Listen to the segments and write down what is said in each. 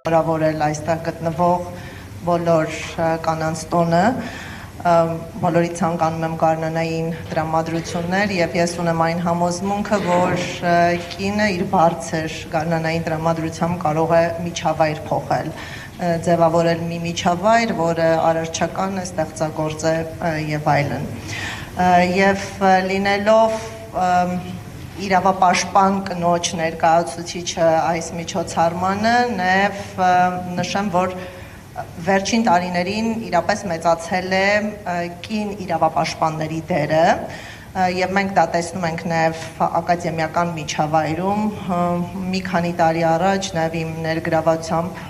Շնորհավորել այստեղ գտնվող բոլոր կանանց տոնը, բոլորի ցանկանում եմ գարնանային տրամադրություններ եւ ես ունեմ այն համոզմունքը, որ կինը իր բարձր գարնանային տրամադրությամբ կարող է միջավայր փոխել, ձևավորել մի միջավայր, որը արարչական է, ստեղծագործ է եւ այլն։ Եվ լինելով իրավապաշտպան կնոջ ներկայացուցիչը այս միջոցառմանը, նաև նշեմ, որ վերջին տարիներին իրապես մեծացել է կին իրավապաշտպանների դերը, եւ մենք դա տեսնում ենք նաև ակադեմիական միջավայրում։ Մի քանի տարի առաջ նաև իմ ներգրավությամբ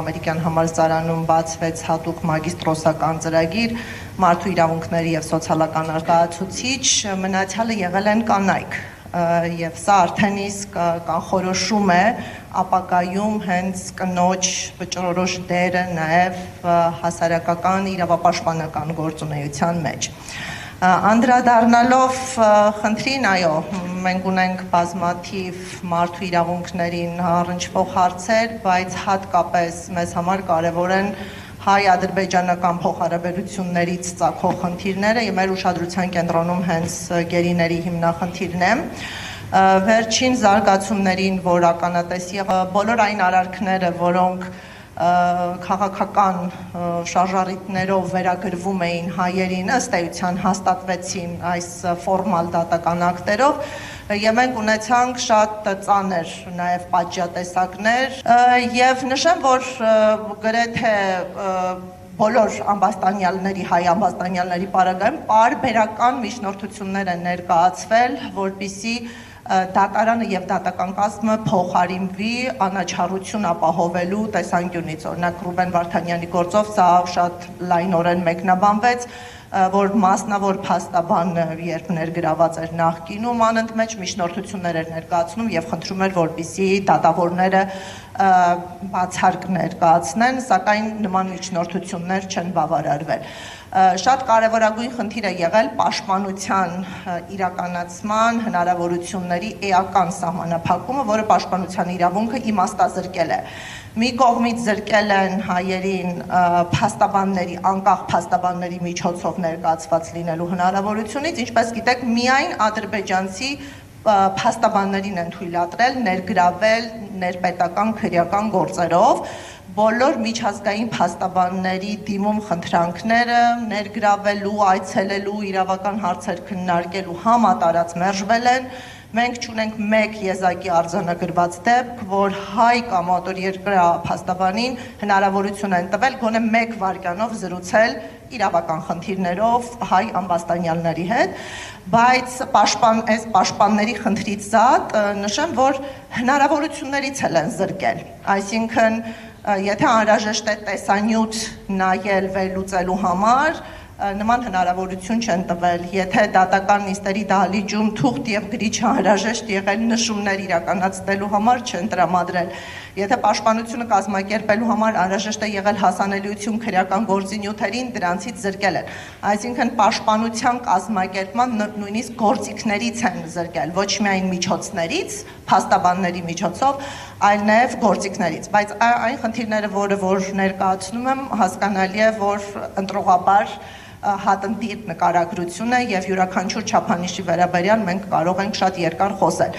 ամերիկյան համալսարանում բացվեց հատուկ մագիստրոսական ծրագիր մարդու իրավունքների եւ սոցիալական արտահայտուցիչ, մնացյալը եղել են կանայք։ Եվ սա արդեն իսկ կանխորոշում է ապագայում հենց կնոջ վճռորոշ դերը նաև հասարակական իրավապաշտպանական գործունեության մեջ։ Անդրադառնալով խնդրին, այո, մենք ունենք բազմաթիվ մարդու իրավունքներին առնչվող հարցեր, բայց հատկապես մեզ համար կարևոր են հայ-ադրբեջանական փոխհարաբերություններից ծագող խնդիրները եւ մեր ուշադրության կենտրոնում հենց գերիների հիմնախնդիրն է։ Վերջին զարգացումներին, որ ականատես եղա, բոլոր այն արարքները, որոնք քաղաքական շարժառիթներով վերագրվում էին հայերին, ըստ էության հաստատվեցին այս ֆորմալ դատական ակտերով, եւ մենք ունեցանք շատ ծանր նաեւ պատժատեսակներ եւ նշեմ, որ գրեթե բոլոր ամբաստանյալների, հայ ամբաստանյալների պարագայում պարբերական միջնորդություններ են ներկայացվել, որպեսզի դատարանը եւ դատական կազմը փոխարինվի անաչառություն ապահովելու տեսանկյունից։ Օրինակ Ռուբեն Վարդանյանի գործով սա շատ լայնորեն մեկնաբանվեց, որ մասնավոր փաստաբանը երբ ներգրաված էր նախկինում անընդմեջ միջնորդություններ էր ներկայացնում եւ խնդրում էր, որպեսզի դատավորները բացարկ ներկայացնեն, սակայն նման միջնորդություններ չեն բավարարվել։ Շատ կարևորագույն խնդիր է եղել պաշտպանության իրականացման հնարավորությունների էական սահմանափակումը, որը պաշտպանության իրավունքը իմաստազրկել է։ Մի կողմից զրկել են հայերին փաստաբանների, անկախ փաստաբանների միջոցով ներկայացված լինելու հնարավորությունից, ինչպես գիտեք, միայն ադրբեջանցի փաստաբաններին են թույլատրել ներգրավել ներպետական քրեական գործերով, բոլոր միջազգային փաստաբանների դիմում խնդրանքները ներգրավելու, այցելելու, իրավական հարցեր քննարկելու համատարած մերժվել են։ Մենք չունենք մեկ եզակի արձանագրված դեպք, որ հայ կամ արտերկրյա փաստաբանին հնարավորություն են տվել գոնե մեկ վայրկյանով զրուցել իրավական խնդիրներով հայ ամբաստանյալների հետ, բայց այս պաշտպանների խնդրից զատ նշեմ, որ հնարավորություններից են զրկել, այսինքն եթե անհրաժեշտ է տեսանյութ նայել վերլուծելու համար, նման հնարավորություն չեն տվել, եթե դատական նիստերի դահլիճում թուղթ եւ գրիչ անհրաժեշտ եղել նշումներ իրականացնելու համար չեն տրամադրել, եթե պաշտպանությունը կազմակերպելու համար անհրաժեշտ է եղել հասանելիություն քրեական գործինյութերին, դրանցից զրկել են, այսինքն պաշտպանության կազմակերպման նույնիսկ գործիքներից են զրկել, ոչ միայն միջոցներից, փաստաբանների միջոցով, այլ նաեւ գործիքներից, բայց այն խնդիրները, որ ներկայացնում եմ, հասկանալի է, որ ընտրողաբար հատնտիր նկարագրություն է եւ յուրաքանչյուր չափանիշի վերաբերյալ մենք կարող ենք շատ երկար խոսել։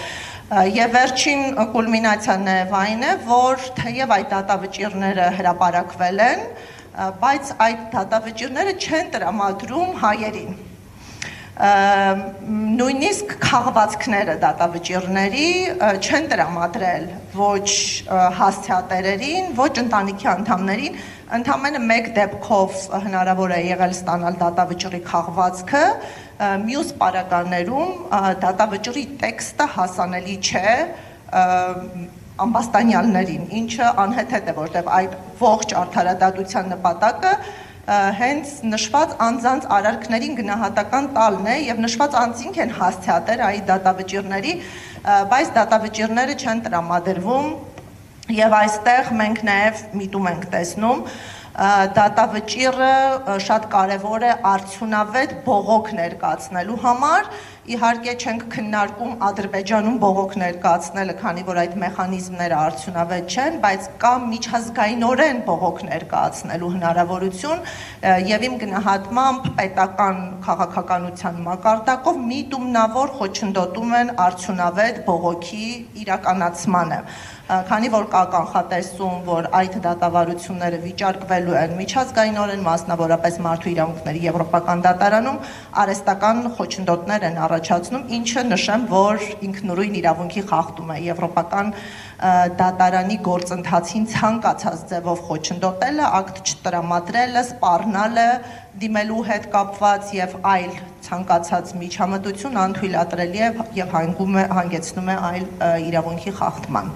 Եվ վերջին կուլմինացիան նաեւ այն է, որ թեև այդ դատավճիռները հրապարակվել են, բայց այդ դատավճիռները չեն տրամադրում հայերին։ Նույնիսկ քաղվածքները դատավճիռների չեն տրամադրել ոչ հասցեատերերին, ոչ ընտանիքի անդամներին, ընդամենը մեկ դեպքով հնարավոր է եղել ստանալ դատավճիռի քաղվածքը, մյուս պարագաներում դատավճիռի տեքստը հասանելի չէ ամբաստանյալներին, ինչը անհեթեթ է, որտեղ այդ ողջ արդարադատության նպատակը հենց նշված անձանց արարքներին գնահատական տալն է եւ նշված անձինք են հասցեատեր այդ դատավճիռների, բայց դատավճիռները չեն տրամադրվում եւ այստեղ մենք նաեւ միտում ենք տեսնում դատավճիռը շատ կարևոր է արդյունավետ բողոք ներկայացնելու համար Իհարկե չենք քննարկում Ադրբեջանում բողոք ներկայացնելը, քանի որ այդ մեխանիզմները արդյունավետ չեն, բայց կա միջազգայինորեն բողոք ներկայացնելու հնարավորություն եւ իմ գնահատմամբ պետական քաղաքականության մակարդակով միտումնավոր խոչընդոտում են արդյունավետ բողոքի իրականացմանը, քանի որ կա կանխատեսում, որ այդ դատավարությունները վիճարկվելու են միջազգայինորեն, մասնավորապես մարդու իրավունքների եվրոպական դատարանում, արհեստական խոչընդոտներ են առաջացնում, ինչը նշեմ, որ ինքնուրույն իրավունքի խախտում է եվրոպական դատարանի գործընթացին ցանկացած ձևով խոչընդոտելը, ակտ չտրամադրելը, սպառնալը դիմելու հետ կապված եւ այլ ցանկացած միջամտություն անթույլատրելի է եւ հանգեցնում է այլ իրավունքի խախտման։